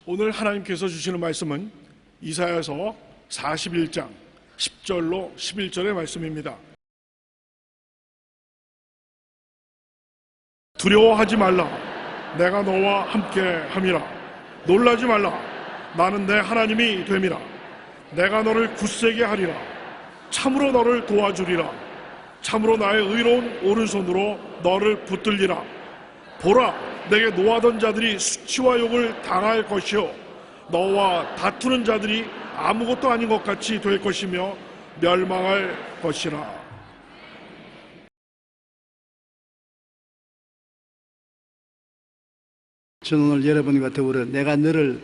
오늘 하나님께서 주시는 말씀은 이사야서 41장 10절로 11절의 말씀입니다. 두려워하지 말라. 내가 너와 함께 함이라. 놀라지 말라. 나는 내 하나님이 됨이라. 내가 너를 굳세게 하리라. 참으로 너를 도와주리라. 참으로 나의 의로운 오른손으로 너를 붙들리라. 보라, 내게 노하던 자들이 수치와 욕을 당할 것이요 너와 다투는 자들이 아무것도 아닌 것 같이 될 것이며 멸망할 것이라. 저는 오늘 여러분과 더불어 내가 너를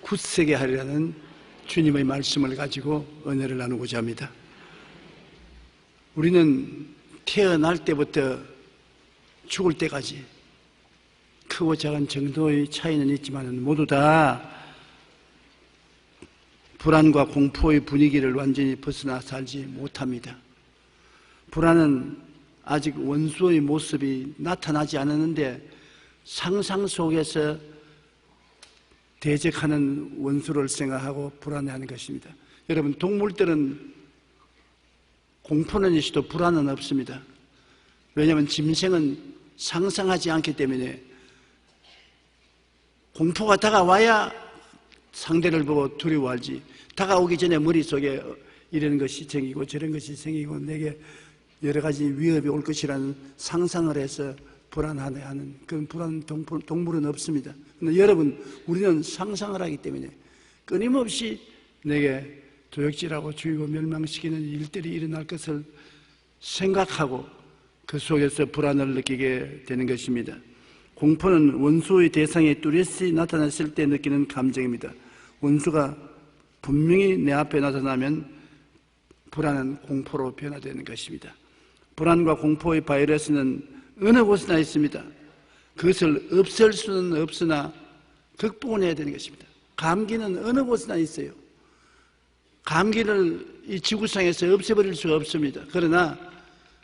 굳세게 하리라는 주님의 말씀을 가지고 은혜를 나누고자 합니다. 우리는 태어날 때부터 죽을 때까지 크고 작은 정도의 차이는 있지만 모두 다 불안과 공포의 분위기를 완전히 벗어나 살지 못합니다. 불안은 아직 원수의 모습이 나타나지 않았는데 상상 속에서 대적하는 원수를 생각하고 불안해하는 것입니다. 여러분, 동물들은 공포는 있어도 불안은 없습니다. 왜냐하면 짐승은 상상하지 않기 때문에 공포가 다가와야 상대를 보고 두려워하지, 다가오기 전에 머릿속에 이런 것이 생기고 저런 것이 생기고 내게 여러 가지 위협이 올 것이라는 상상을 해서 불안하는 그런 불안 동물은 없습니다. 그런데 여러분, 우리는 상상을 하기 때문에 끊임없이 내게 도역질하고 죽이고 멸망시키는 일들이 일어날 것을 생각하고 그 속에서 불안을 느끼게 되는 것입니다. 공포는 원수의 대상에 뚜렷이 나타났을 때 느끼는 감정입니다. 원수가 분명히 내 앞에 나타나면 불안은 공포로 변화되는 것입니다. 불안과 공포의 바이러스는 어느 곳에나 있습니다. 그것을 없앨 수는 없으나 극복을 해야 되는 것입니다. 감기는 어느 곳에나 있어요. 감기를 이 지구상에서 없애버릴 수가 없습니다. 그러나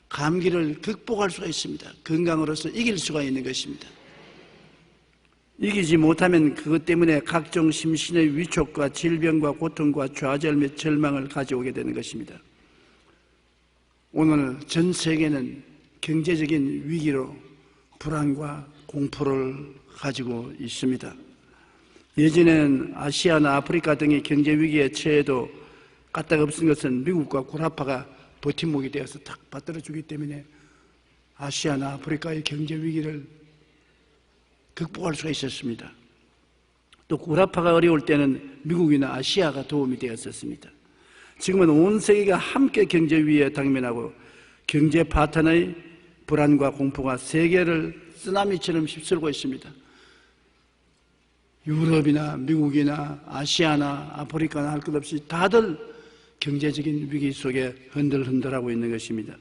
감기를 극복할 수가 있습니다. 건강으로서 이길 수가 있는 것입니다. 이기지 못하면 그것 때문에 각종 심신의 위축과 질병과 고통과 좌절 및 절망을 가져오게 되는 것입니다. 오늘 전 세계는 경제적인 위기로 불안과 공포를 가지고 있습니다. 예전에는 아시아나 아프리카 등의 경제 위기에 처해도 까딱없은 것은 미국과 구라파가 버팀목이 되어서 탁 받들어주기 때문에 아시아나 아프리카의 경제 위기를 극복할 수가 있었습니다. 또 구라파가 어려울 때는 미국이나 아시아가 도움이 되었었습니다. 지금은 온 세계가 함께 경제 위기에 당면하고 경제 파탄의 불안과 공포가 세계를 쓰나미처럼 휩쓸고 있습니다. 유럽이나 미국이나 아시아나 아프리카나 할 것 없이 다들 경제적인 위기 속에 흔들흔들하고 있는 것입니다.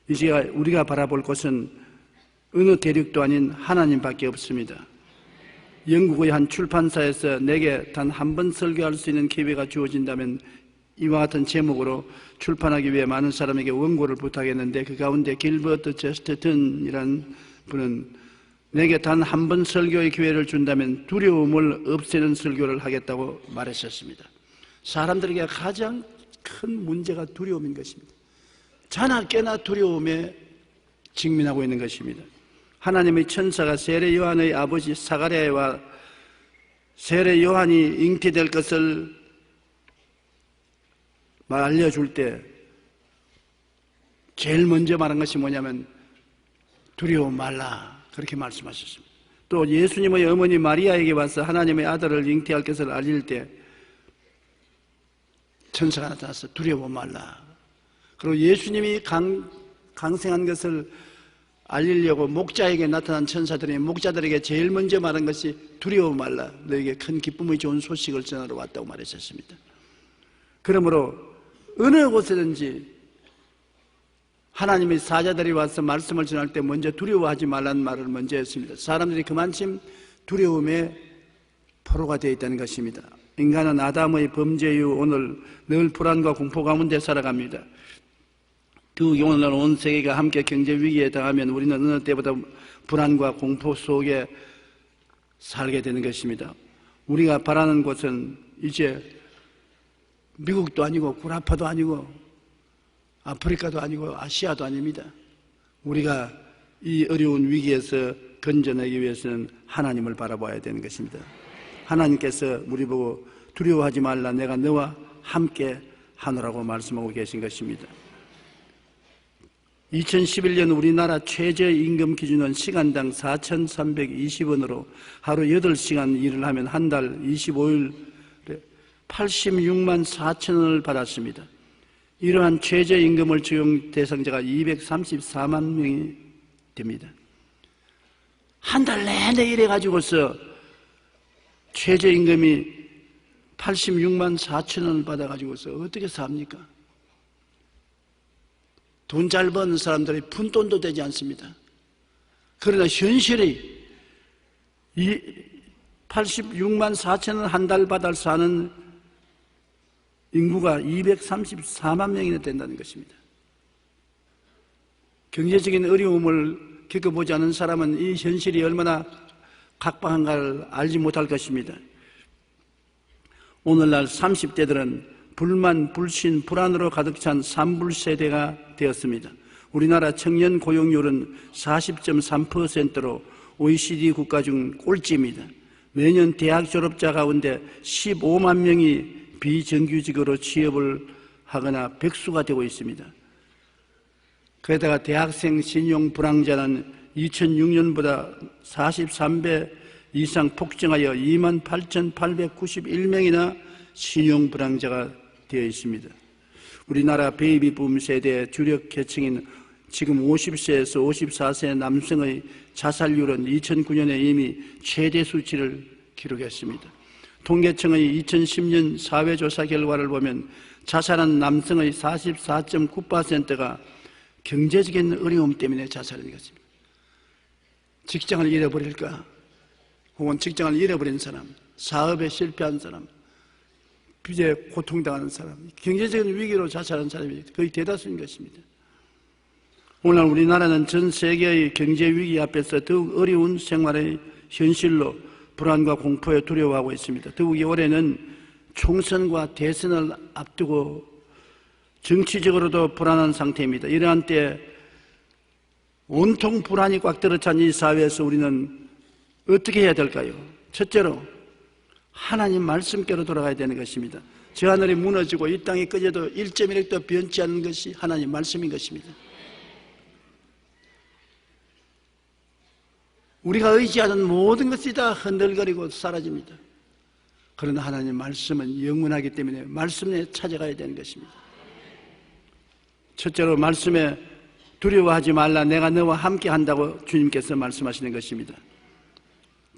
이제 우리가 바라볼 것은 어느 대륙도 아닌 하나님밖에 없습니다. 영국의 한 출판사에서 내게 단 한 번 설교할 수 있는 기회가 주어진다면 이와 같은 제목으로 출판하기 위해 많은 사람에게 원고를 부탁했는데 그 가운데 길버트 제스턴이라는 분은 내게 단 한 번 설교의 기회를 준다면 두려움을 없애는 설교를 하겠다고 말했었습니다. 사람들에게 가장 큰 문제가 두려움인 것입니다. 자나 깨나 두려움에 직면하고 있는 것입니다. 하나님의 천사가 세례 요한의 아버지 사가랴와 세례 요한이 잉태될 것을 알려줄 때 제일 먼저 말한 것이 뭐냐면 두려워 말라, 그렇게 말씀하셨습니다. 또 예수님의 어머니 마리아에게 와서 하나님의 아들을 잉태할 것을 알릴 때 천사가 나타나서 두려워 말라. 그리고 예수님이 강생한 것을 알리려고 목자에게 나타난 천사들이 목자들에게 제일 먼저 말한 것이 두려워 말라, 너에게 큰 기쁨의 좋은 소식을 전하러 왔다고 말했었습니다. 그러므로 어느 곳에든지 하나님의 사자들이 와서 말씀을 전할 때 먼저 두려워하지 말라는 말을 먼저 했습니다. 사람들이 그만큼 두려움에 포로가 되어 있다는 것입니다. 인간은 아담의 범죄 이후 오늘 늘 불안과 공포 가운데 살아갑니다. 더욱이 오늘날 온 세계가 함께 경제 위기에 당하면 우리는 어느 때보다 불안과 공포 속에 살게 되는 것입니다. 우리가 바라는 곳은 이제 미국도 아니고 구라파도 아니고 아프리카도 아니고 아시아도 아닙니다. 우리가 이 어려운 위기에서 건져내기 위해서는 하나님을 바라봐야 되는 것입니다. 하나님께서 우리 보고 두려워하지 말라, 내가 너와 함께 하노라고 말씀하고 계신 것입니다. 2011년 우리나라 최저임금 기준은 시간당 4,320원으로 하루 8시간 일을 하면 한 달 25일에 86만 4천 원을 받았습니다. 이러한 최저임금을 적용 대상자가 234만 명이 됩니다. 한 달 내내 일해가지고서 최저임금이 86만 4천 원을 받아가지고서 어떻게 삽니까? 돈 잘 버는 사람들이 푼돈도 되지 않습니다. 그러나 현실이 이 86만 4천 원 한 달 받아 사는 인구가 234만 명이나 된다는 것입니다. 경제적인 어려움을 겪어보지 않은 사람은 이 현실이 얼마나 각박한가를 알지 못할 것입니다. 오늘날 30대들은 불만, 불신, 불안으로 가득 찬 산불세대가 되었습니다. 우리나라 청년 고용률은 40.3%로 OECD 국가 중 꼴찌입니다. 매년 대학 졸업자 가운데 15만 명이 비정규직으로 취업을 하거나 백수가 되고 있습니다. 게다가 대학생 신용 불황자는 2006년보다 43배 이상 폭증하여 28,891명이나 신용 불황자가 되어 있습니다. 우리나라 베이비붐 세대의 주력 계층인 지금 50세에서 54세 남성의 자살률은 2009년에 이미 최대 수치를 기록했습니다. 통계청의 2010년 사회조사 결과를 보면 자살한 남성의 44.9%가 경제적인 어려움 때문에 자살하는 것입니다. 직장을 잃어버릴까? 혹은 직장을 잃어버린 사람, 사업에 실패한 사람, 빚에 고통당하는 사람, 경제적인 위기로 자살한 사람이 거의 대다수인 것입니다. 오늘 우리나라는 전 세계의 경제 위기 앞에서 더욱 어려운 생활의 현실로 불안과 공포에 두려워하고 있습니다. 더욱이 올해는 총선과 대선을 앞두고 정치적으로도 불안한 상태입니다. 이러한 때 온통 불안이 꽉 들어찬 이 사회에서 우리는 어떻게 해야 될까요? 첫째로 하나님 말씀께로 돌아가야 되는 것입니다. 저 하늘이 무너지고 이 땅이 꺼져도 1.1획도 변치 않는 것이 하나님 말씀인 것입니다. 우리가 의지하는 모든 것이 다 흔들거리고 사라집니다. 그러나 하나님 말씀은 영원하기 때문에 말씀에 찾아가야 되는 것입니다. 첫째로 말씀에 두려워하지 말라, 내가 너와 함께 한다고 주님께서 말씀하시는 것입니다.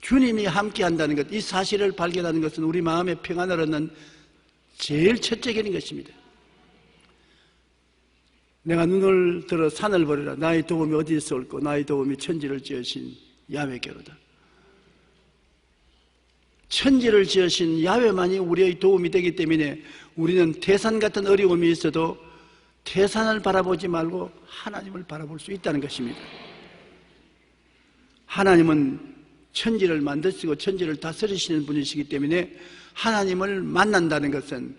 주님이 함께 한다는 것, 이 사실을 발견하는 것은 우리 마음의 평안을 얻는 제일 첫째 길인 것입니다. 내가 눈을 들어 산을 보리라, 나의 도움이 어디에서 올고 나의 도움이 천지를 지으신 야훼께로다. 천지를 지으신 야훼만이 우리의 도움이 되기 때문에 우리는 태산 같은 어려움이 있어도 태산을 바라보지 말고 하나님을 바라볼 수 있다는 것입니다. 하나님은 천지를 만드시고 천지를 다스리시는 분이시기 때문에 하나님을 만난다는 것은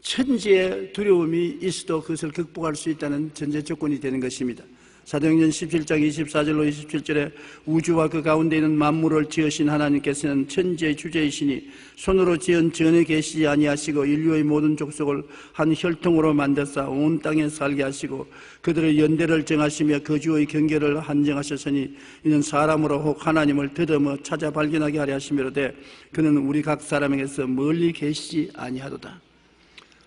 천지의 두려움이 있어도 그것을 극복할 수 있다는 전제 조건이 되는 것입니다. 사도행전 17장 24절로 27절에 우주와 그 가운데 있는 만물을 지으신 하나님께서는 천지의 주제이시니 손으로 지은 전에 계시지 아니하시고 인류의 모든 족속을 한 혈통으로 만드사 온 땅에 살게 하시고 그들의 연대를 정하시며 거주의 경계를 한정하셨으니 이는 사람으로 혹 하나님을 더듬어 찾아 발견하게 하려 하시미로되 그는 우리 각 사람에게서 멀리 계시지 아니하도다.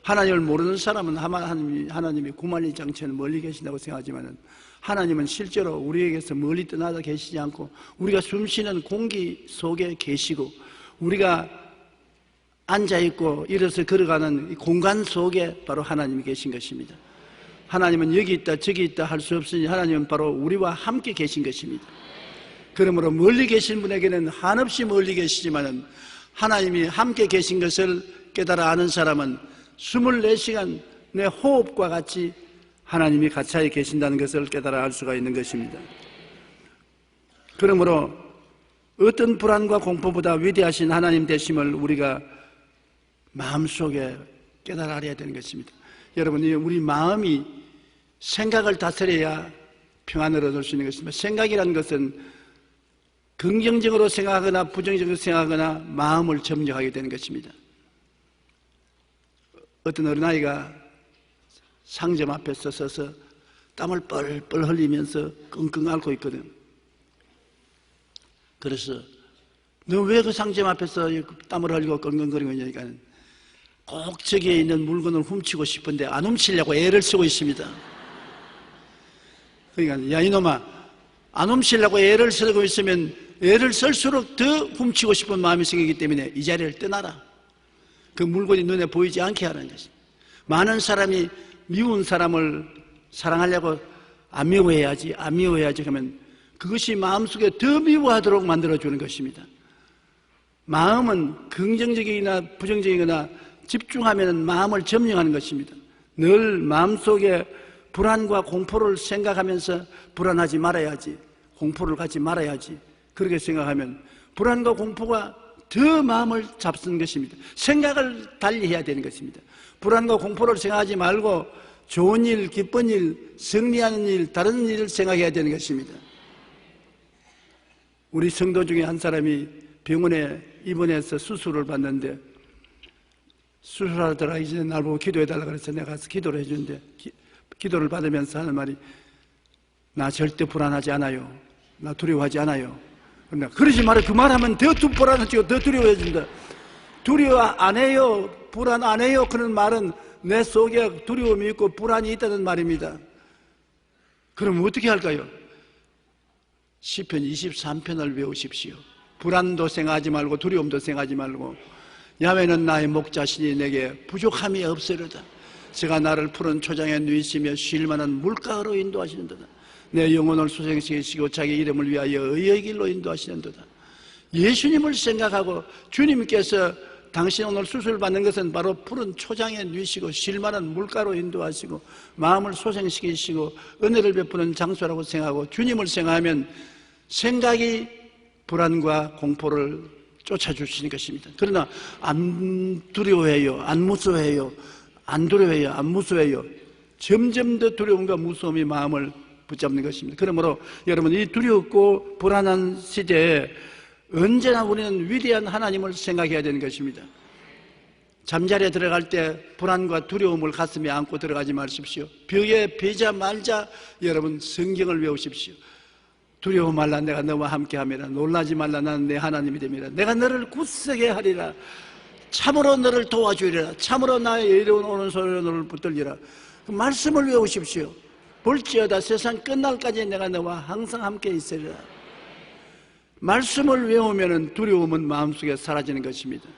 하나님을 모르는 사람은 하나님이 구만리장처럼 멀리 계신다고 생각하지만 하나님은 실제로 우리에게서 멀리 떠나다 계시지 않고 우리가 숨쉬는 공기 속에 계시고 우리가 앉아있고 일어서 걸어가는 공간 속에 바로 하나님이 계신 것입니다. 하나님은 여기 있다 저기 있다 할 수 없으니 하나님은 바로 우리와 함께 계신 것입니다. 그러므로 멀리 계신 분에게는 한없이 멀리 계시지만 하나님이 함께 계신 것을 깨달아 아는 사람은 24시간 내 호흡과 같이 하나님이 가차에 계신다는 것을 깨달아 알 수가 있는 것입니다. 그러므로 어떤 불안과 공포보다 위대하신 하나님 되심을 우리가 마음속에 깨달아 알아야 되는 것입니다. 여러분, 우리 마음이 생각을 다스려야 평안을 얻을 수 있는 것입니다. 생각이라는 것은 긍정적으로 생각하거나 부정적으로 생각하거나 마음을 점령하게 되는 것입니다. 어떤 어린아이가 상점 앞에 서서 땀을 뻘뻘 흘리면서 끙끙 앓고 있거든. 그래서 너 왜 그 상점 앞에서 땀을 흘리고 끙끙거리고 있냐니까 꼭 저기에 있는 물건을 훔치고 싶은데 안 훔치려고 애를 쓰고 있습니다. 그러니까 야 이놈아, 안 훔치려고 애를 쓰고 있으면 애를 쓸수록 더 훔치고 싶은 마음이 생기기 때문에 이 자리를 떠나라. 그 물건이 눈에 보이지 않게 하라는 것입니다. 많은 사람이 미운 사람을 사랑하려고 안 미워해야지 그러면 그것이 마음속에 더 미워하도록 만들어주는 것입니다. 마음은 긍정적이거나 부정적이거나 집중하면 마음을 점령하는 것입니다. 늘 마음속에 불안과 공포를 생각하면서 불안하지 말아야지, 공포를 갖지 말아야지, 그렇게 생각하면 불안과 공포가 더 마음을 잡수는 것입니다. 생각을 달리해야 되는 것입니다. 불안과 공포를 생각하지 말고 좋은 일, 기쁜 일, 승리하는 일, 다른 일을 생각해야 되는 것입니다. 우리 성도 중에 한 사람이 병원에 입원해서 수술을 받는데 수술하러 들어가기 전에 날 보고 기도해달라고 그래서 내가 가서 기도를 해주는데 기도를 받으면서 하는 말이 나 절대 불안하지 않아요. 나 두려워하지 않아요. 그러나 그러지 말아. 그 말하면 더 불안해지고 더 두려워해진다. 두려워 안 해요. 불안 안 해요. 그런 말은 내 속에 두려움이 있고 불안이 있다는 말입니다. 그럼 어떻게 할까요? 시편 23편을 외우십시오. 불안도 생각하지 말고 두려움도 생각하지 말고 야훼는 나의 목자시니 내게 부족함이 없으리로다. 제가 나를 푸른 초장에 누이시며 쉴 만한 물가로 인도하시는도다. 내 영혼을 소생시키시고 자기 이름을 위하여 의의 길로 인도하시는도다. 예수님을 생각하고 주님께서 당신 오늘 수술 받는 것은 바로 푸른 초장에 누이시고 쉴 만한 물가로 인도하시고 마음을 소생시키시고 은혜를 베푸는 장소라고 생각하고 주님을 생각하면 생각이 불안과 공포를 쫓아주시는 것입니다. 그러나 안 두려워해요, 안 무서워해요, 안 두려워해요, 안 무서워해요. 점점 더 두려움과 무서움이 마음을 붙잡는 것입니다. 그러므로 여러분, 이 두렵고 불안한 시대에 언제나 우리는 위대한 하나님을 생각해야 되는 것입니다. 잠자리에 들어갈 때 불안과 두려움을 가슴에 안고 들어가지 마십시오. 벽에 베자 말자 여러분 성경을 외우십시오. 두려워 말라, 내가 너와 함께함이라. 놀라지 말라, 나는 내 하나님이 됨이라. 내가 너를 굳세게 하리라. 참으로 너를 도와주리라. 참으로 나의 이로운 오른손으로 너를 붙들리라. 그 말씀을 외우십시오. 볼지어다 세상 끝날까지 내가 너와 항상 함께 있으리라. 말씀을 외우면 두려움은 마음속에 사라지는 것입니다.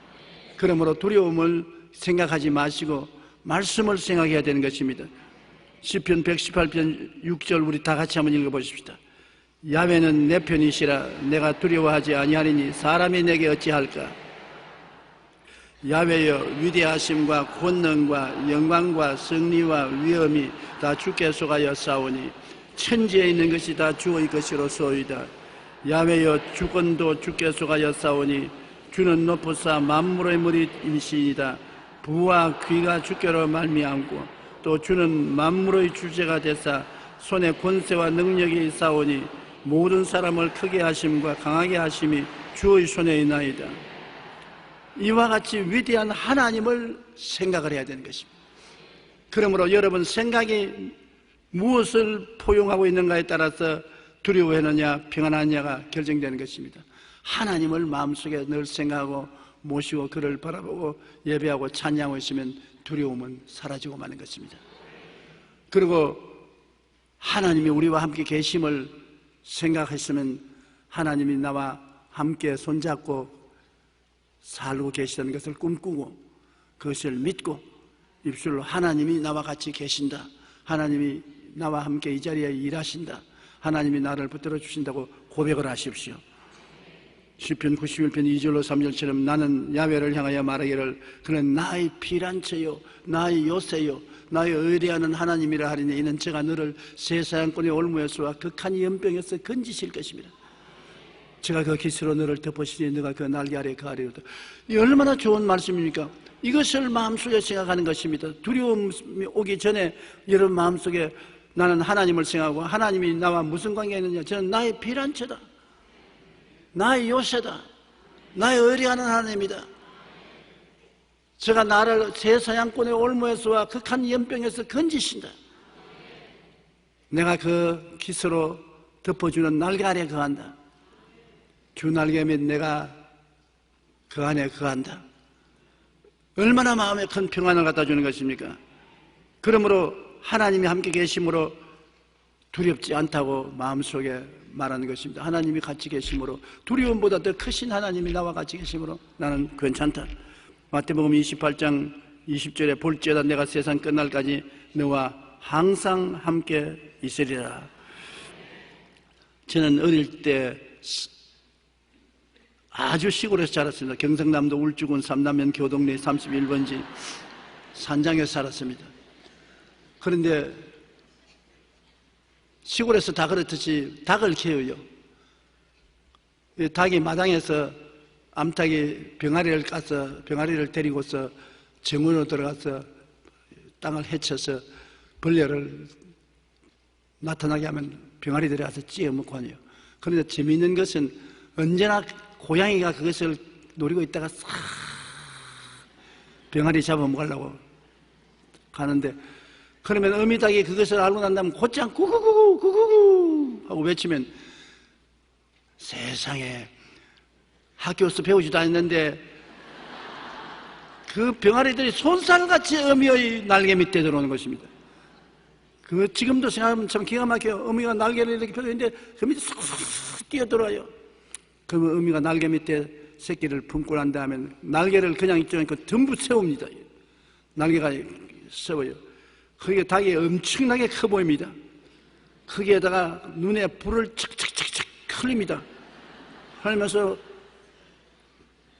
그러므로 두려움을 생각하지 마시고 말씀을 생각해야 되는 것입니다. 시편 118편 6절 우리 다 같이 한번 읽어보십시다. 야훼는 내 편이시라. 내가 두려워하지 아니하리니 사람이 내게 어찌할까. 야훼여, 위대하심과 권능과 영광과 승리와 위엄이 다 주께 속하여 싸우니 천지에 있는 것이 다 주의 것이로소이다. 야훼여, 주권도 주께 속하여 싸우니 주는 높으사 만물의 머리이시이다. 부와 귀가 주께로 말미암고 또 주는 만물의 주제가 되사 손에 권세와 능력이 싸우니 모든 사람을 크게 하심과 강하게 하심이 주의 손에 있나이다. 이와 같이 위대한 하나님을 생각을 해야 되는 것입니다. 그러므로 여러분 생각이 무엇을 포용하고 있는가에 따라서 두려워하느냐 평안하느냐가 결정되는 것입니다. 하나님을 마음속에 늘 생각하고 모시고 그를 바라보고 예배하고 찬양하고 있으면 두려움은 사라지고 마는 것입니다. 그리고 하나님이 우리와 함께 계심을 생각했으면 하나님이 나와 함께 손잡고 살고 계시다는 것을 꿈꾸고 그것을 믿고 입술로 하나님이 나와 같이 계신다, 하나님이 나와 함께 이 자리에 일하신다, 하나님이 나를 붙들어 주신다고 고백을 하십시오. 시편 91편 2절로 3절처럼 나는 야훼를 향하여 말하기를 그는 나의 피란처요 나의 요새요 나의 의뢰하는 하나님이라 하리니 이는 제가 너를 새 사냥꾼의 올무에서와 극한 연병에서 건지실 것입니다. 제가 그 깃으로 너를 덮으시니 너가 그 날개 아래 거하리로다. 이 얼마나 좋은 말씀입니까? 이것을 마음속에 생각하는 것입니다. 두려움이 오기 전에 여러분 마음속에 나는 하나님을 생각하고 하나님이 나와 무슨 관계가 있느냐, 저는 나의 피란처다, 나의 요새다, 나의 의뢰하는 하나님이다. 제가 나를 새 사냥꾼의 올무에서와 극한 연병에서 건지신다. 내가 그 깃으로 덮어주는 날개 아래 거한다. 주 날개면 내가 그 안에 거한다. 얼마나 마음에 큰 평안을 갖다 주는 것입니까? 그러므로 하나님이 함께 계심으로 두렵지 않다고 마음속에 말하는 것입니다. 하나님이 같이 계심으로, 두려움보다 더 크신 하나님이 나와 같이 계심으로 나는 괜찮다. 마태복음 28장 20절에 볼지어다 내가 세상 끝날까지 너와 항상 함께 있으리라. 저는 어릴 때 아주 시골에서 자랐습니다. 경상남도 울주군 삼남면 교동리 31번지 산장에서 살았습니다. 그런데 시골에서 다 그렇듯이 닭을 키워요. 닭이 마당에서 암탉이 병아리를 까서 병아리를 데리고서 정원으로 들어가서 땅을 헤쳐서 벌레를 나타나게 하면 병아리들이 와서 찧어먹고 하네요. 그런데 재미있는 것은 언제나 고양이가 그것을 노리고 있다가 싹 병아리 잡아먹으려고 가는데, 그러면 어미닭이 그것을 알고 난 다음에 곧장 구구구구 구구구 하고 외치면, 세상에 학교에서 배우지도 않았는데 그 병아리들이 손살같이 어미의 날개 밑에 들어오는 것입니다. 그 지금도 생각하면 참 기가 막혀요. 어미가 날개를 이렇게 펴는데 그 밑에 쏙 뛰어들어와요. 그러면 어미가 날개 밑에 새끼를 품고 난 다음에 날개를 그냥 있지 않고 전부 세웁니다. 날개가 세워요. 거기에 닭이 엄청나게 커 보입니다. 거기에다가 눈에 불을 착착착착 흘립니다. 흘리면서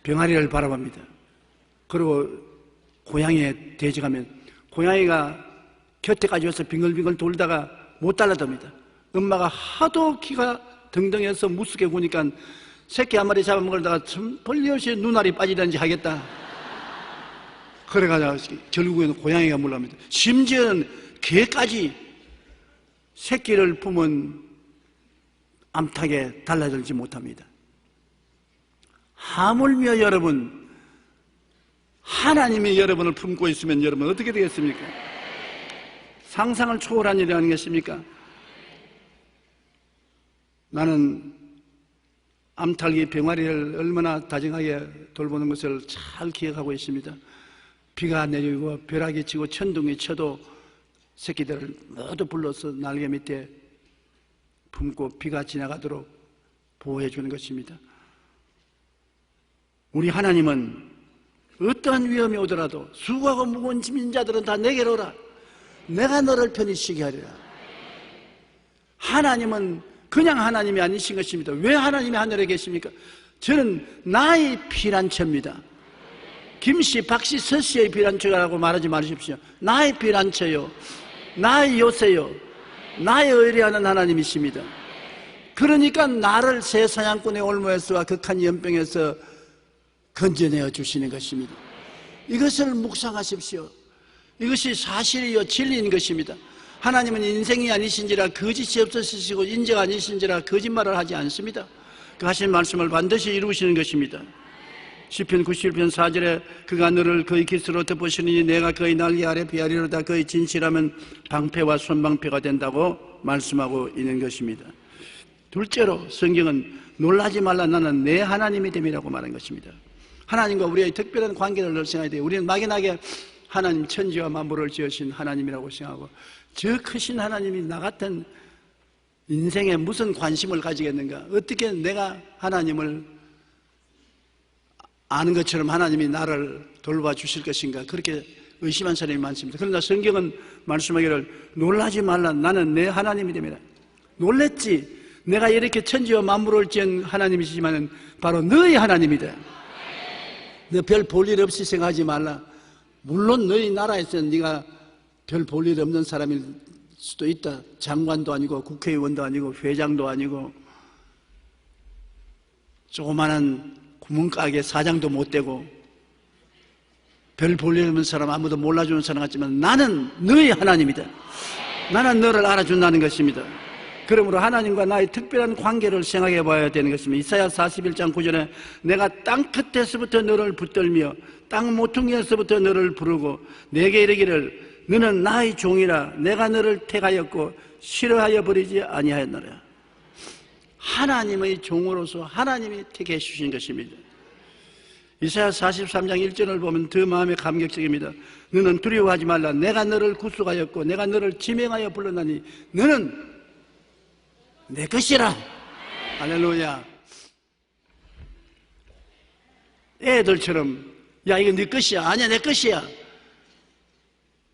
병아리를 바라봅니다. 그리고 고양이에 대적하면 고양이가 곁에까지 와서 빙글빙글 돌다가 못 달라듭니다. 엄마가 하도 기가 등등해서 무섭게 구니까 새끼 한 마리 잡아먹으려다가 벌리없이 눈알이 빠지든지 하겠다. 그래가지고 결국에는 고양이가 물러갑니다. 심지어는 개까지 새끼를 품은 암탉에 달라들지 못합니다. 하물며 여러분, 하나님이 여러분을 품고 있으면 여러분 어떻게 되겠습니까? 상상을 초월한 일이 아니겠습니까? 나는 암탉이 병아리를 얼마나 다정하게 돌보는 것을 잘 기억하고 있습니다. 비가 내리고 벼락이 치고 천둥이 쳐도 새끼들을 모두 불러서 날개 밑에 품고 비가 지나가도록 보호해 주는 것입니다. 우리 하나님은 어떠한 위험이 오더라도 수고하고 무거운 짐진 자들은 다 내게로 오라. 내가 너를 편히 쉬게 하리라. 하나님은 그냥 하나님이 아니신 것입니다. 왜 하나님이 하늘에 계십니까? 저는 나의 피란처입니다. 김씨, 박씨, 서씨의 피란처라고 말하지 마십시오. 나의 피란처요, 나의 요새요, 나의 의뢰하는 하나님이십니다. 그러니까 나를 새 사냥꾼의 올무에서와 극한 연병에서 건져내어 주시는 것입니다. 이것을 묵상하십시오. 이것이 사실이요 진리인 것입니다. 하나님은 인생이 아니신지라 거짓이 없으시고 인재가 아니신지라 거짓말을 하지 않습니다. 그 하신 말씀을 반드시 이루시는 것입니다. 시편 91편 4절에 그가 너를 그의 깃으로 덮으시니 내가 그의 날개 아래 비하리로다. 그의 진실하면 방패와 손방패가 된다고 말씀하고 있는 것입니다. 둘째로 성경은 놀라지 말라 나는 내 하나님이 됨이라고 말한 것입니다. 하나님과 우리의 특별한 관계를 늘 생각해야 돼요. 우리는 막연하게 하나님 천지와 만물을 지으신 하나님이라고 생각하고, 저 크신 하나님이 나 같은 인생에 무슨 관심을 가지겠는가? 어떻게 내가 하나님을 아는 것처럼 하나님이 나를 돌봐 주실 것인가? 그렇게 의심한 사람이 많습니다. 그러나 성경은 말씀하기를 놀라지 말라 나는 내 하나님이 됨이라. 놀랬지. 내가 이렇게 천지와 만물을 지은 하나님이시지만 바로 너희 하나님이다. 너 별 볼 일 없이 생각하지 말라. 물론 너희 나라에서 네가 별 볼 일 없는 사람일 수도 있다. 장관도 아니고 국회의원도 아니고 회장도 아니고 조그마한 구멍가게 사장도 못 되고 별 볼 일 없는 사람, 아무도 몰라주는 사람 같지만 나는 너희 하나님이다. 나는 너를 알아준다는 것입니다. 그러므로 하나님과 나의 특별한 관계를 생각해 봐야 되는 것입니다. 이사야 41장 9절에 내가 땅 끝에서부터 너를 붙들며 땅 모퉁이에서부터 너를 부르고 내게 이르기를 너는 나의 종이라 내가 너를 택하였고 싫어하여 버리지 아니하였노라. 하나님의 종으로서 하나님이 택해 주신 것입니다. 이사야 43장 1절을 보면 더 마음에 감격적입니다. 너는 두려워하지 말라. 내가 너를 구속하였고 내가 너를 지명하여 불렀나니 너는 내 것이라. 할렐루야. 애들처럼 야 이거 네 것이야. 아니야 내 것이야.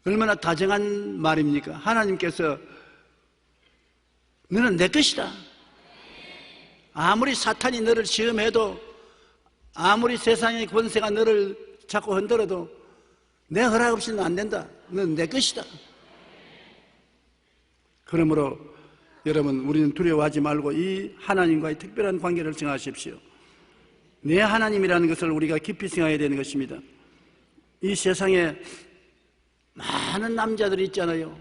얼마나 다정한 말입니까? 하나님께서 너는 내 것이다. 아무리 사탄이 너를 시험해도 아무리 세상의 권세가 너를 자꾸 흔들어도 내 허락 없이는 안 된다. 너는 내 것이다. 그러므로 여러분 우리는 두려워하지 말고 이 하나님과의 특별한 관계를 생각하십시오. 내 하나님이라는 것을 우리가 깊이 생각해야 되는 것입니다. 이 세상에 많은 남자들이 있잖아요.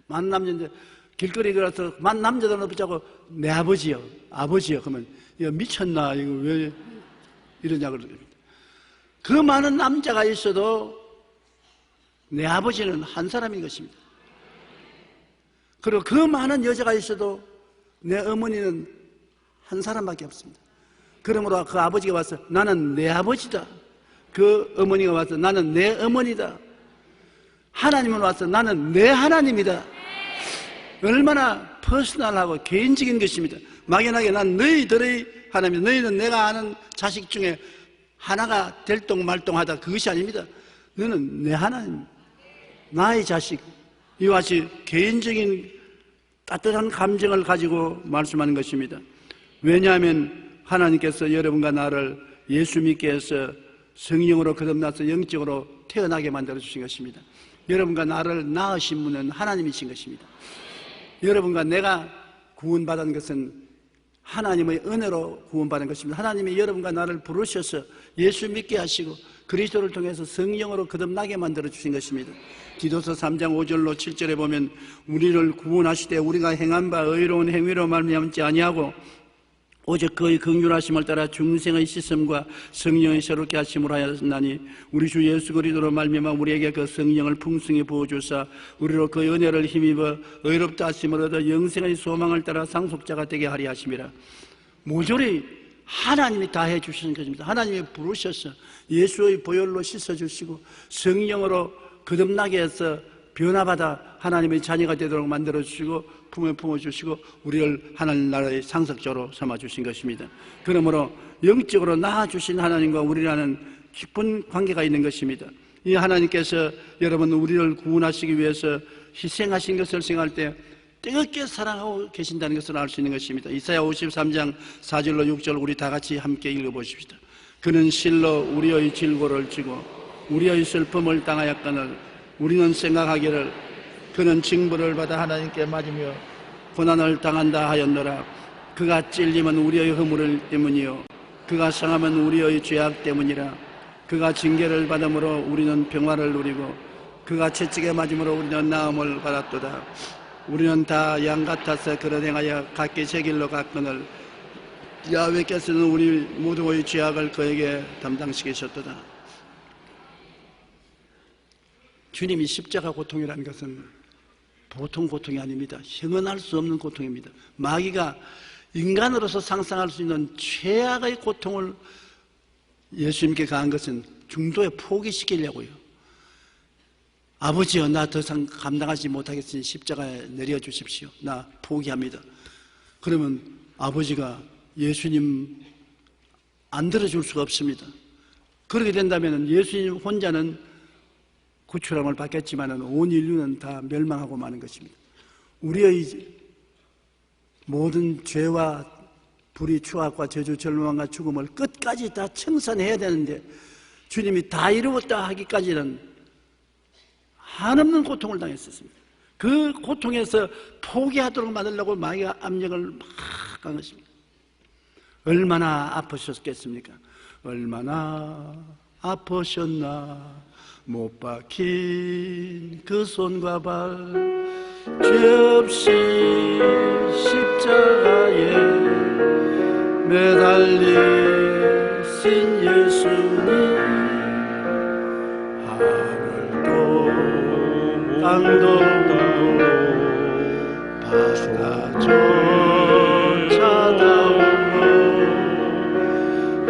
많은 남자들 길거리 걸어서 많은 남자들을 붙잡고 내 아버지요, 아버지요. 그러면 이거 미쳤나? 이거 왜 이러냐고 그럽니다. 그 많은 남자가 있어도 내 아버지는 한 사람인 것입니다. 그리고 그 많은 여자가 있어도 내 어머니는 한 사람밖에 없습니다. 그러므로 그 아버지가 와서 나는 내 아버지다. 그 어머니가 와서 나는 내 어머니다. 하나님은 와서 나는 내 하나님이다. 얼마나 퍼스널하고 개인적인 것입니다. 막연하게 난 너희들의 하나님, 너희는 내가 아는 자식 중에 하나가 될똥말똥하다. 그것이 아닙니다. 너는 내 하나님, 나의 자식. 이와 같이 개인적인 따뜻한 감정을 가지고 말씀하는 것입니다. 왜냐하면 하나님께서 여러분과 나를 예수 믿게 해서 성령으로 거듭나서 영적으로 태어나게 만들어 주신 것입니다. 여러분과 나를 낳으신 분은 하나님이신 것입니다. 여러분과 내가 구원받은 것은 하나님의 은혜로 구원받은 것입니다. 하나님이 여러분과 나를 부르셔서 예수 믿게 하시고 그리스도를 통해서 성령으로 거듭나게 만들어 주신 것입니다. 디도서 3장 5절로 7절에 보면 우리를 구원하시되 우리가 행한 바 의로운 행위로 말미암지 아니하고 오직 그의 긍휼하심을 따라 중생의 씻음과 성령의 새롭게 하심을 하였나니 우리 주 예수 그리스도로 말미암아 우리에게 그 성령을 풍성히 부어주사 우리로 그 은혜를 힘입어 의롭다 하심을 얻어 영생의 소망을 따라 상속자가 되게 하리 하심이라. 모조리 하나님이 다 해주시는 것입니다. 하나님이 부르셔서 예수의 보혈로 씻어주시고 성령으로 거듭나게 해서 변화받아 하나님의 자녀가 되도록 만들어주시고 품에 품어주시고 우리를 하나님 나라의 상속자로 삼아주신 것입니다. 그러므로 영적으로 낳아주신 하나님과 우리라는 깊은 관계가 있는 것입니다. 이 하나님께서 여러분 우리를 구원하시기 위해서 희생하신 것을 생각할 때 뜨겁게 사랑하고 계신다는 것을 알 수 있는 것입니다. 이사야 53장 4절로 6절 우리 다 같이 함께 읽어보십시다. 그는 실로 우리의 질고를 지고 우리의 슬픔을 당하였거늘 우리는 생각하기를 그는 징벌을 받아 하나님께 맞으며 고난을 당한다 하였노라. 그가 찔림은 우리의 허물 때문이요 그가 상함은 우리의 죄악 때문이라. 그가 징계를 받음으로 우리는 평화를 누리고 그가 채찍에 맞음으로 우리는 나음을 받았도다. 우리는 다 양 같아서 그릇 행하여 각기 제 길로 갔거늘 야훼께서는 우리 모두의 죄악을 그에게 담당시키셨도다. 주님이 십자가 고통이라는 것은 보통 고통이 아닙니다. 형언할 수 없는 고통입니다. 마귀가 인간으로서 상상할 수 있는 최악의 고통을 예수님께 가한 것은 중도에 포기시키려고요. 아버지여 나 더 이상 감당하지 못하겠으니 십자가에 내려주십시오. 나 포기합니다. 그러면 아버지가 예수님 안 들어줄 수가 없습니다. 그렇게 된다면 예수님 혼자는 구출함을 받겠지만 온 인류는 다 멸망하고 마는 것입니다. 우리의 모든 죄와 불의, 추악과 저주, 절망과 죽음을 끝까지 다 청산해야 되는데 주님이 다 이루었다 하기까지는 한없는 고통을 당했었습니다. 그 고통에서 포기하도록 만들려고 마귀가 압력을 막 한 것입니다. 얼마나 아프셨겠습니까? 얼마나 아프셨나 못 박힌 그 손과 발 죄 없이 십자가에 매달리신 예수님 하늘도 땅도 바다조차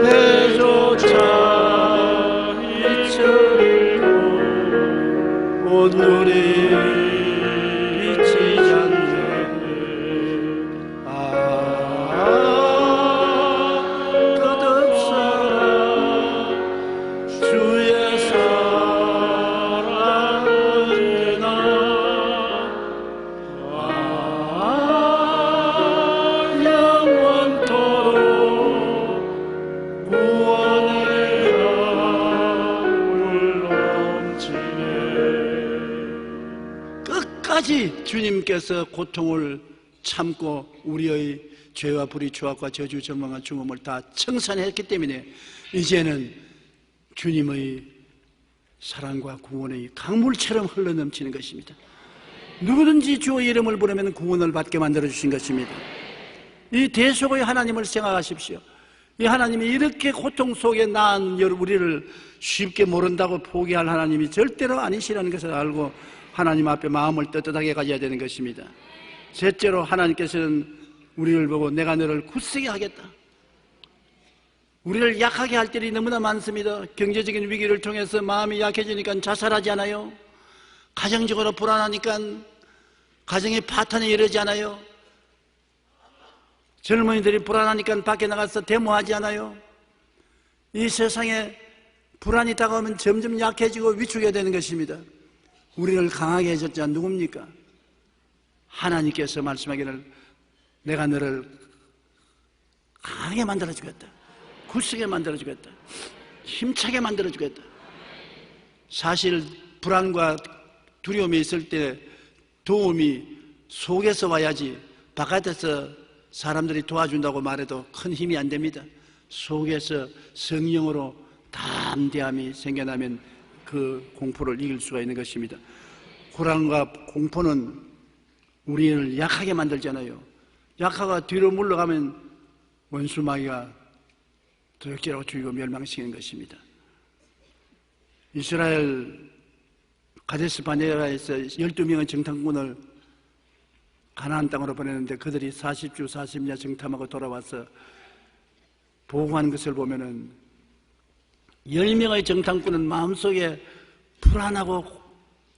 해조차 잊혀지고 온물이 비치지 않네. 끝없어라 주의 사랑 언제나 영원토록 구원의 강물 넘치네. 끝까지 주님께서 고통을 참고 우리의 죄와 불의, 추악과 저주, 절망과 죽음을 다 청산했기 때문에 이제는 주님의 사랑과 구원의 강물처럼 흘러넘치는 것입니다. 누구든지 주의 이름을 부르면 구원을 받게 만들어주신 것입니다. 이 대속의 하나님을 생각하십시오. 이 하나님이 이렇게 고통 속에 낳은 우리를 쉽게 모른다고 포기할 하나님이 절대로 아니시라는 것을 알고 하나님 앞에 마음을 떳떳하게 가져야 되는 것입니다. 셋째로 하나님께서는 우리를 보고 내가 너를 굳세게 하겠다. 우리를 약하게 할 때이 너무나 많습니다. 경제적인 위기를 통해서 마음이 약해지니까 자살하지 않아요. 가정적으로 불안하니까 가정의 파탄에 이르지 않아요. 젊은이들이 불안하니까 밖에 나가서 데모하지 않아요. 이 세상에 불안이 다가오면 점점 약해지고 위축이 되는 것입니다. 우리를 강하게 해줄 자는 누굽니까? 하나님께서 말씀하기를 내가 너를 강하게 만들어주겠다. 굳세게 만들어주겠다. 힘차게 만들어주겠다. 사실 불안과 두려움이 있을 때 도움이 속에서 와야지 바깥에서 사람들이 도와준다고 말해도 큰 힘이 안 됩니다. 속에서 성령으로 담대함이 생겨나면 그 공포를 이길 수가 있는 것입니다. 불안과 공포는 우리를 약하게 만들잖아요. 약하가 뒤로 물러가면 원수 마귀가 도적질하고 죽이고 멸망시키는 것입니다. 이스라엘 가데스 바네아에서 12명의 정탐꾼을 가나안 땅으로 보내는데 그들이 40주 40년 정탐하고 돌아와서 보고하는 것을 보면은 10명의 정탐꾼은 마음속에 불안하고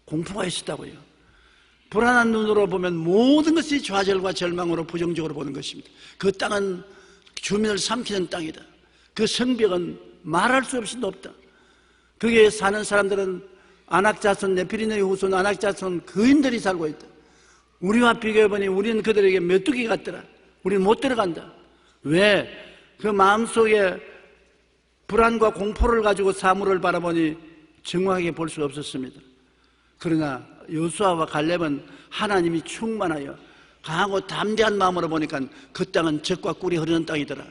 공포가 있었다고요. 불안한 눈으로 보면 모든 것이 좌절과 절망으로 부정적으로 보는 것입니다. 그 땅은 주민을 삼키는 땅이다. 그 성벽은 말할 수 없이 높다. 거기에 사는 사람들은 아낙자손, 네피리노의 후손 아낙자손 거인들이 살고 있다. 우리와 비교해보니 우리는 그들에게 메뚜기 같더라. 우리는 못 들어간다. 왜? 그 마음속에 불안과 공포를 가지고 사물을 바라보니 정확하게 볼 수 없었습니다. 그러나 여호수아와 갈렙은 하나님이 충만하여 강하고 담대한 마음으로 보니까 그 땅은 젖과 꿀이 흐르는 땅이더라.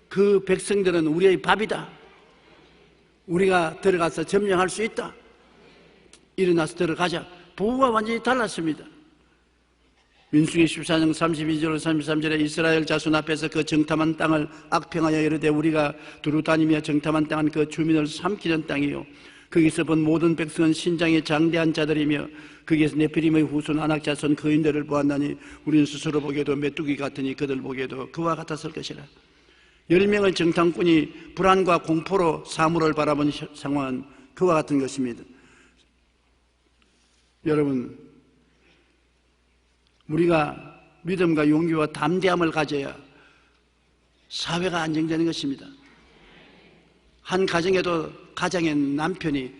그 백성들은 우리의 밥이다. 우리가 들어가서 점령할 수 있다. 일어나서 들어가자. 보고가 완전히 달랐습니다. 민수기 14장 32절 33절에 이스라엘 자손 앞에서 그 정탐한 땅을 악평하여 이르되 우리가 두루 다니며 정탐한 땅은 그 주민을 삼키는 땅이요 거기서 본 모든 백성은 신장이 장대한 자들이며 거기에서 네피림의 후손 아낙 자손 거인들을 보았나니 우리는 스스로 보기에도 메뚜기 같으니 그들 보기에도 그와 같았을 것이라. 10명의 정탐꾼이 불안과 공포로 사물을 바라본 상황은 그와 같은 것입니다. 여러분, 우리가 믿음과 용기와 담대함을 가져야 사회가 안정되는 것입니다. 한 가정에도 가정의 남편이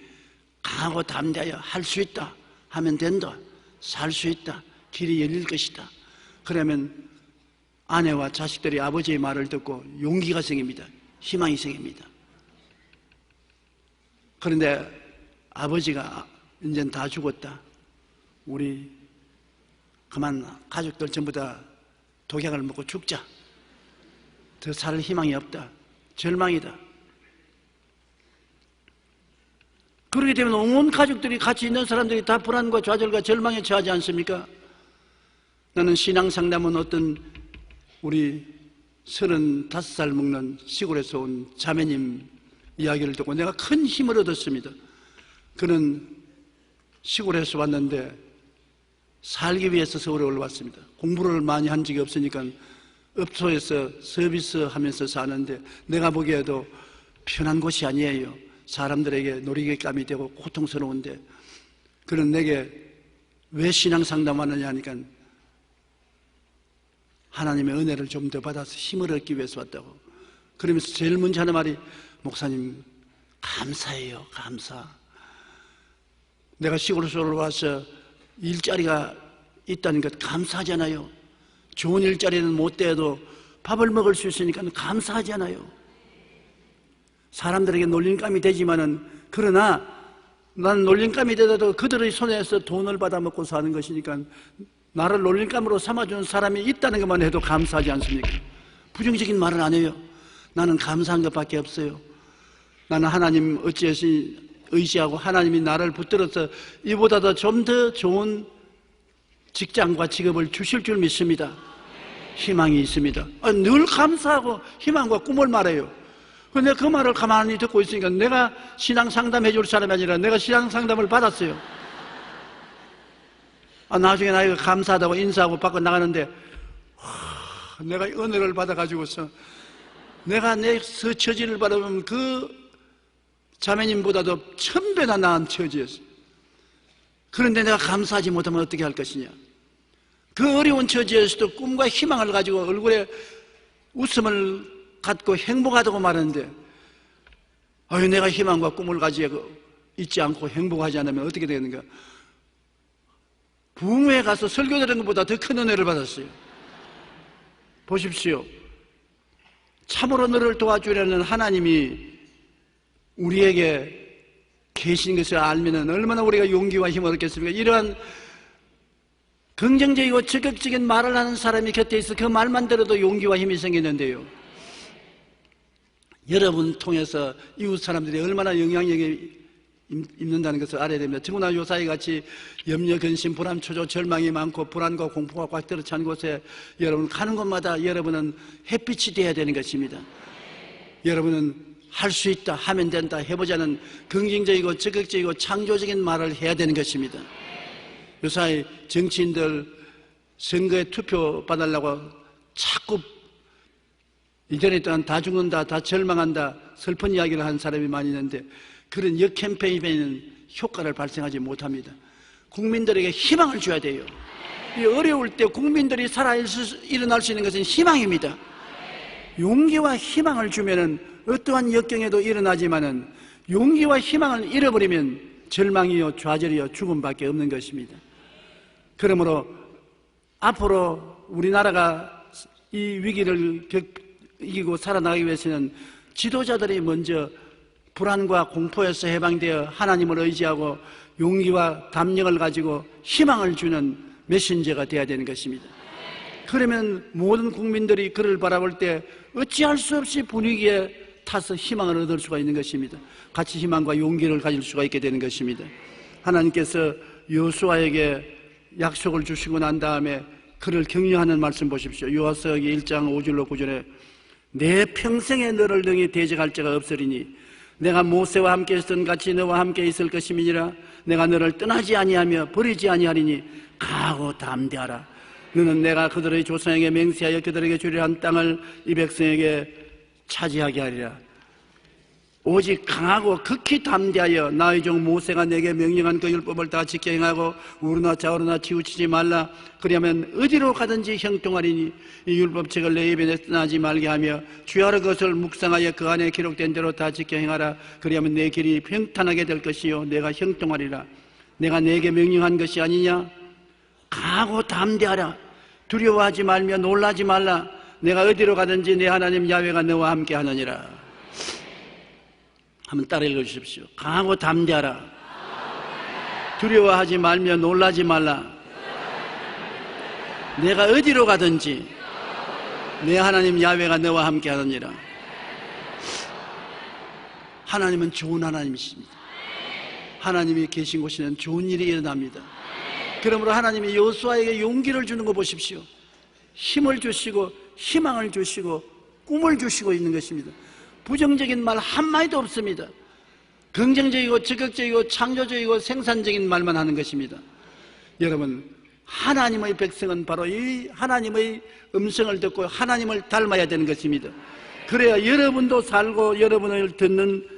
강하고 담대하여 할 수 있다 하면 된다, 살 수 있다, 길이 열릴 것이다. 그러면 아내와 자식들이 아버지의 말을 듣고 용기가 생깁니다. 희망이 생깁니다. 그런데 아버지가 이제 다 죽었다. 우리 그만 가족들 전부 다 독약을 먹고 죽자. 더 살 희망이 없다. 절망이다. 그렇게 되면 온 가족들이 같이 있는 사람들이 다 불안과 좌절과 절망에 처하지 않습니까? 나는 신앙상담은 어떤 우리 35살 먹는 시골에서 온 자매님 이야기를 듣고 내가 큰 힘을 얻었습니다. 그는 시골에서 왔는데 살기 위해서 서울에 올라왔습니다. 공부를 많이 한 적이 없으니까 업소에서 서비스 하면서 사는데 내가 보기에도 편한 곳이 아니에요. 사람들에게 놀이개감이 되고 고통스러운데 그는 내게 왜 신앙 상담하느냐 하니까 하나님의 은혜를 좀 더 받아서 힘을 얻기 위해서 왔다고. 그러면서 제일 먼저 하는 말이 목사님 감사해요. 감사. 내가 시골에서 올라와서 일자리가 있다는 것 감사하잖아요. 좋은 일자리는 못 돼도 밥을 먹을 수 있으니까 감사하잖아요. 사람들에게 놀림감이 되지만은 그러나 난 놀림감이 되더라도 그들의 손에서 돈을 받아 먹고 사는 것이니까 나를 놀림감으로 삼아주는 사람이 있다는 것만 해도 감사하지 않습니까? 부정적인 말을 안 해요. 나는 감사한 것밖에 없어요. 나는 하나님 어찌해서 의지하고 하나님이 나를 붙들어서 이보다 좀 더 좋은 직장과 직업을 주실 줄 믿습니다. 희망이 있습니다. 늘 감사하고 희망과 꿈을 말해요. 근데 그 말을 가만히 듣고 있으니까 내가 신앙 상담해 줄 사람이 아니라 내가 신앙 상담을 받았어요. 나중에 나이가 감사하다고 인사하고 밖에 나가는데 내가 은혜를 받아가지고서 내가 내 처지를 바라보면 그 자매님보다도 1000배나 나은 처지였어요. 그런데 내가 감사하지 못하면 어떻게 할 것이냐. 그 어려운 처지에서도 꿈과 희망을 가지고 얼굴에 웃음을 갖고 행복하다고 말하는데 내가 희망과 꿈을 가지고 있지 않고 행복하지 않으면 어떻게 되는가. 부흥회에 가서 설교 들은 것보다 더 큰 은혜를 받았어요. 보십시오. 참으로 너를 도와주려는 하나님이 우리에게 계신 것을 알면 얼마나 우리가 용기와 힘을 얻겠습니까? 이러한 긍정적이고 적극적인 말을 하는 사람이 곁에 있어 그 말만 들어도 용기와 힘이 생기는데요. 여러분 통해서 이웃 사람들이 얼마나 영향력이 있는다는 것을 알아야 됩니다. 더구나 요사이 같이 염려, 근심, 불안, 초조, 절망이 많고 불안과 공포가 꽉 들어찬 곳에 여러분 가는 곳마다 여러분은 햇빛이 되어야 되는 것입니다. 여러분은 할 수 있다, 하면 된다, 해보자는 긍정적이고 적극적이고 창조적인 말을 해야 되는 것입니다. 요사이 정치인들 선거에 투표 받으려고 자꾸 인터넷에 다 죽는다, 다 절망한다, 슬픈 이야기를 하는 사람이 많이 있는데 그런 역캠페인에는 효과를 발생하지 못합니다. 국민들에게 희망을 줘야 돼요. 이 어려울 때 국민들이 일어날 수 있는 것은 희망입니다. 용기와 희망을 주면은 어떠한 역경에도 일어나지만은 용기와 희망을 잃어버리면 절망이요, 좌절이요, 죽음밖에 없는 것입니다. 그러므로 앞으로 우리나라가 이 위기를 이기고 살아나가기 위해서는 지도자들이 먼저 불안과 공포에서 해방되어 하나님을 의지하고 용기와 담력을 가지고 희망을 주는 메신저가 되어야 되는 것입니다. 그러면 모든 국민들이 그를 바라볼 때 어찌할 수 없이 분위기에 타서 희망을 얻을 수가 있는 것입니다. 같이 희망과 용기를 가질 수가 있게 되는 것입니다. 하나님께서 여호수아에게 약속을 주시고 난 다음에 그를 격려하는 말씀 보십시오. 요한서기 1장 5절로 9절에 내 평생에 너를 능히 대적할 자가 없으리니 내가 모세와 함께 있었던 같이 너와 함께 있을 것임이니라. 내가 너를 떠나지 아니하며 버리지 아니하리니 강하고 담대하라. 너는 내가 그들의 조상에게 맹세하여 그들에게 주리라 한 땅을 이 백성에게 차지하게 하리라. 오직 강하고 극히 담대하여 나의 종 모세가 내게 명령한 그 율법을 다 지켜 행하고 우러나 좌우러나 치우치지 말라. 그리하면 어디로 가든지 형통하리니 이 율법책을 내 입에 떠나지 말게 하며 주야로 그것을 묵상하여 그 안에 기록된 대로 다 지켜 행하라. 그리하면 내 길이 평탄하게 될 것이요 내가 형통하리라. 내가 내게 명령한 것이 아니냐. 강하고 담대하라. 두려워하지 말며 놀라지 말라. 내가 어디로 가든지 내 하나님 야훼가 너와 함께 하느니라. 한번 따라 읽어주십시오. 강하고 담대하라. 두려워하지 말며 놀라지 말라. 내가 어디로 가든지 내 하나님 야훼가 너와 함께 하느니라. 하나님은 좋은 하나님이십니다. 하나님이 계신 곳에는 좋은 일이 일어납니다. 그러므로 하나님이 여호수아에게 용기를 주는 거 보십시오. 힘을 주시고 희망을 주시고 꿈을 주시고 있는 것입니다. 부정적인 말 한마디도 없습니다. 긍정적이고 적극적이고 창조적이고 생산적인 말만 하는 것입니다. 여러분, 하나님의 백성은 바로 이 하나님의 음성을 듣고 하나님을 닮아야 되는 것입니다. 그래야 여러분도 살고 여러분을 듣는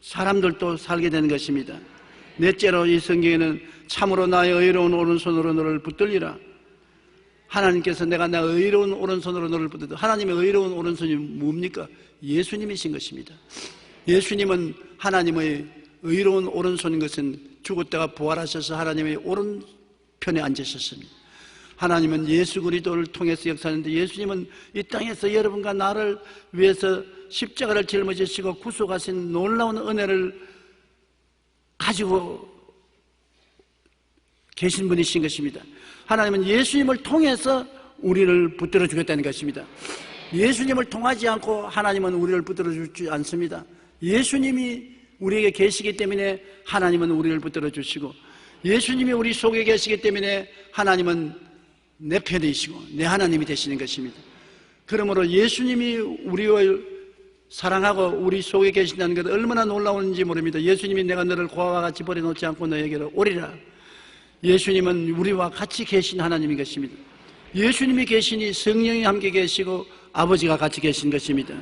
사람들도 살게 되는 것입니다. 넷째로 이 성경에는 참으로 나의 의로운 오른손으로 너를 붙들리라. 하나님께서 내가 나 의로운 오른손으로 너를 붙들리라. 하나님의 의로운 오른손이 뭡니까? 예수님이신 것입니다. 예수님은 하나님의 의로운 오른손인 것은 죽었다가 부활하셔서 하나님의 오른편에 앉으셨습니다. 하나님은 예수 그리스도를 통해서 역사하는데 예수님은 이 땅에서 여러분과 나를 위해서 십자가를 짊어지시고 구속하신 놀라운 은혜를 가지고 계신 분이신 것입니다. 하나님은 예수님을 통해서 우리를 붙들어 주겠다는 것입니다. 예수님을 통하지 않고 하나님은 우리를 붙들어 주지 않습니다. 예수님이 우리에게 계시기 때문에 하나님은 우리를 붙들어 주시고, 예수님이 우리 속에 계시기 때문에 하나님은 내 편이시고 내 하나님이 되시는 것입니다. 그러므로 예수님이 우리를 사랑하고 우리 속에 계신다는 것 얼마나 놀라운지 모릅니다. 예수님이 내가 너를 고아와 같이 버려놓지 않고 너에게로 오리라. 예수님은 우리와 같이 계신 하나님인 것입니다. 예수님이 계시니 성령이 함께 계시고 아버지가 같이 계신 것입니다.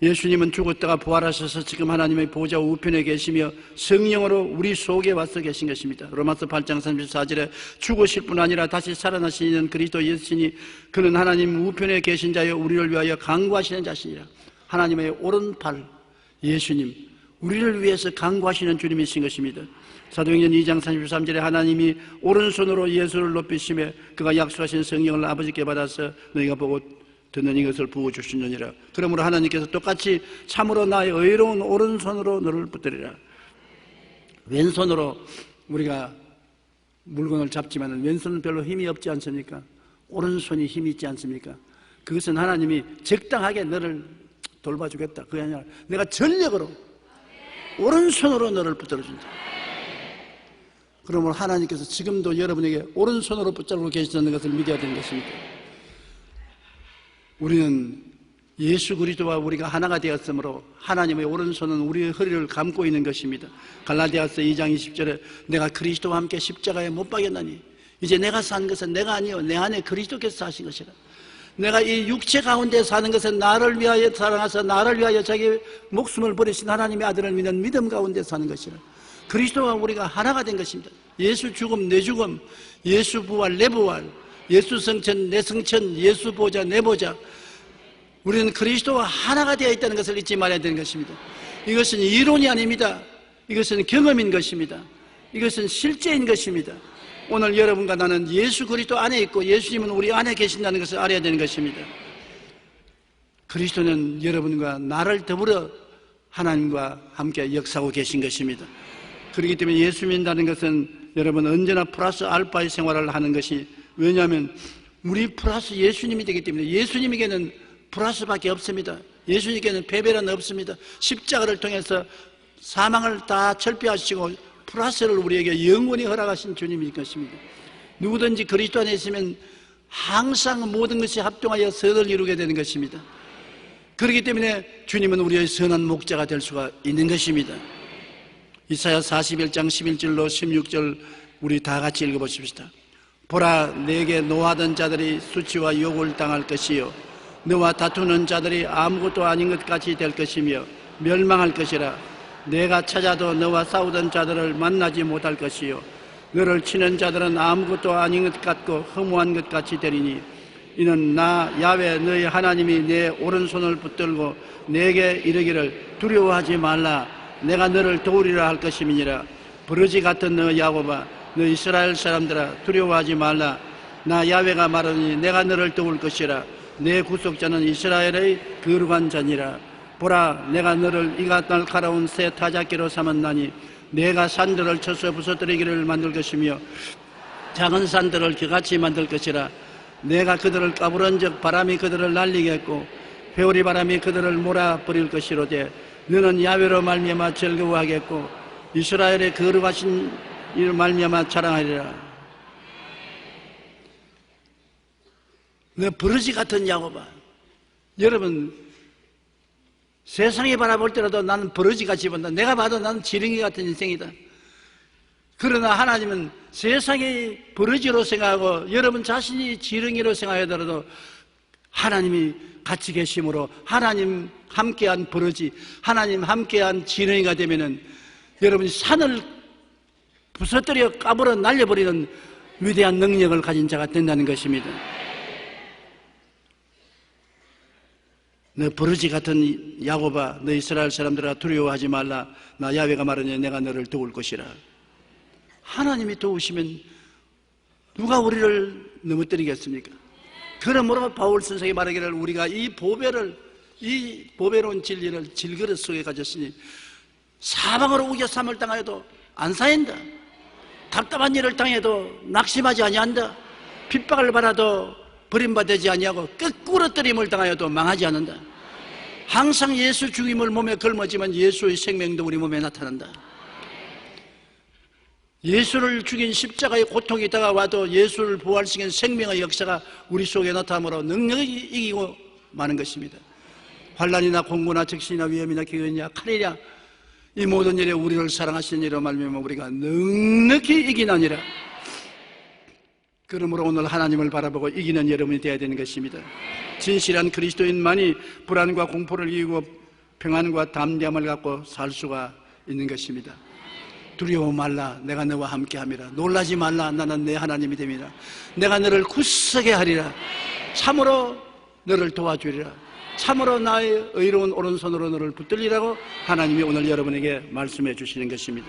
예수님은 죽었다가 부활하셔서 지금 하나님의 보좌 우편에 계시며 성령으로 우리 속에 와서 계신 것입니다. 로마서 8장 34절에 죽으실 뿐 아니라 다시 살아나시는 그리스도 예수시니 그는 하나님 우편에 계신 자여 우리를 위하여 강구하시는 자시니라. 하나님의 오른팔 예수님, 우리를 위해서 강구하시는 주님이신 것입니다. 사도행전 2장 33절에 하나님이 오른손으로 예수를 높이시며 그가 약속하신 성령을 아버지께 받아서 너희가 보고 듣는 이것을 부어주시느니라. 그러므로 하나님께서 똑같이 참으로 나의 의로운 오른손으로 너를 붙들리라. 왼손으로 우리가 물건을 잡지만 왼손은 별로 힘이 없지 않습니까? 오른손이 힘이 있지 않습니까? 그것은 하나님이 적당하게 너를 돌봐주겠다, 그게 아니라 내가 전력으로 오른손으로 너를 붙들어준다. 그러므로 하나님께서 지금도 여러분에게 오른손으로 붙잡고 계시다는 것을 믿어야 되는 것입니다. 우리는 예수 그리스도와 우리가 하나가 되었으므로 하나님의 오른손은 우리의 허리를 감고 있는 것입니다. 갈라디아서 2장 20절에 내가 그리스도와 함께 십자가에 못 박였나니 이제 내가 산 것은 내가 아니요 내 안에 그리스도께서 사신 것이라. 내가 이 육체 가운데 사는 것은 나를 위하여 사랑하사 나를 위하여 자기 목숨을 버리신 하나님의 아들을 믿는 믿음 가운데 사는 것이라. 그리스도와 우리가 하나가 된 것입니다. 예수 죽음 내 죽음, 예수 부활 내 부활, 예수 성천 내 성천, 예수 보좌 내 보좌. 우리는 그리스도와 하나가 되어 있다는 것을 잊지 말아야 되는 것입니다. 이것은 이론이 아닙니다. 이것은 경험인 것입니다. 이것은 실제인 것입니다. 오늘 여러분과 나는 예수 그리스도 안에 있고 예수님은 우리 안에 계신다는 것을 알아야 되는 것입니다. 그리스도는 여러분과 나를 더불어 하나님과 함께 역사하고 계신 것입니다. 그렇기 때문에 예수 믿는다는 것은 여러분 언제나 플러스 알파의 생활을 하는 것이, 왜냐하면 우리 플러스 예수님이 되기 때문에 예수님에게는 플러스밖에 없습니다. 예수님께는 패배는 없습니다. 십자가를 통해서 사망을 다 철폐하시고 플러스를 우리에게 영원히 허락하신 주님일 것입니다. 누구든지 그리스도 안에 있으면 항상 모든 것이 합동하여 선을 이루게 되는 것입니다. 그렇기 때문에 주님은 우리의 선한 목자가 될 수가 있는 것입니다. 이사야 41장 11절로 16절 우리 다 같이 읽어보십시다. 보라, 내게 노하던 자들이 수치와 욕을 당할 것이요 너와 다투는 자들이 아무것도 아닌 것 같이 될 것이며 멸망할 것이라. 내가 찾아도 너와 싸우던 자들을 만나지 못할 것이요 너를 치는 자들은 아무것도 아닌 것 같고 허무한 것 같이 되리니 이는 나 야훼 너희 하나님이 내 오른손을 붙들고 내게 이르기를 두려워하지 말라 내가 너를 도우리라 할 것임이니라. 버러지 같은 너 야곱아, 너 이스라엘 사람들아, 두려워하지 말라. 나 야훼가 말하니 내가 너를 도울 것이라. 내 구속자는 이스라엘의 거룩한 자니라. 보라, 내가 너를 이가 날카로운 새 타작기로 삼았나니 내가 산들을 쳐서 부서뜨리기를 만들 것이며 작은 산들을 겨같이 만들 것이라. 내가 그들을 까부른 적 바람이 그들을 날리겠고 회오리 바람이 그들을 몰아버릴 것이로되 너는 야훼로 말미암아 즐거워하겠고 이스라엘의 거룩하신 이로 말미암아 자랑하리라. 너 버러지 같은 야곱아. 여러분, 세상이 바라볼 때라도 나는 버러지같이 본다. 내가 봐도 나는 지렁이 같은 인생이다. 그러나 하나님은 세상이 버러지로 생각하고 여러분 자신이 지렁이로 생각하더라도 하나님이 같이 계심으로 하나님 함께한 버러지, 하나님 함께한 지렁이가 되면은 여러분이 산을 부서뜨려 까불어 날려버리는 위대한 능력을 가진 자가 된다는 것입니다. 너 버러지 같은 야곱아, 너 이스라엘 사람들아 두려워하지 말라. 나 야훼가 말하니 내가 너를 도울 것이라. 하나님이 도우시면 누가 우리를 넘어뜨리겠습니까? 그러므로 바울 선생이 말하기를 우리가 이 보배로운 진리를 질그릇 속에 가졌으니 사방으로 우겨 삼을 당하여도 안 사인다. 답답한 일을 당해도 낙심하지 아니한다. 핍박을 받아도 버림받지 아니하고 끄꾸러뜨림을 당하여도 망하지 않는다. 항상 예수 죽임을 몸에 걸머지만 예수의 생명도 우리 몸에 나타난다. 예수를 죽인 십자가의 고통이 다가와도 예수를 부활시킨 생명의 역사가 우리 속에 나타나므로 능력이 이기고 마는 것입니다. 환난이나 공고나 적신이나 위험이나 기근이나 칼이냐 이 모든 일에 우리를 사랑하시는 이로 말미암아 우리가 넉넉히 이기나니라. 그러므로 오늘 하나님을 바라보고 이기는 여러분이 되어야 되는 것입니다. 진실한 그리스도인만이 불안과 공포를 이기고 평안과 담대함을 갖고 살 수가 있는 것입니다. 두려워 말라. 내가 너와 함께함이라. 놀라지 말라. 나는 내 하나님이 됨이라. 내가 너를 굳세게 하리라. 참으로 너를 도와주리라. 참으로 나의 의로운 오른손으로 너를 붙들리라고 하나님이 오늘 여러분에게 말씀해 주시는 것입니다.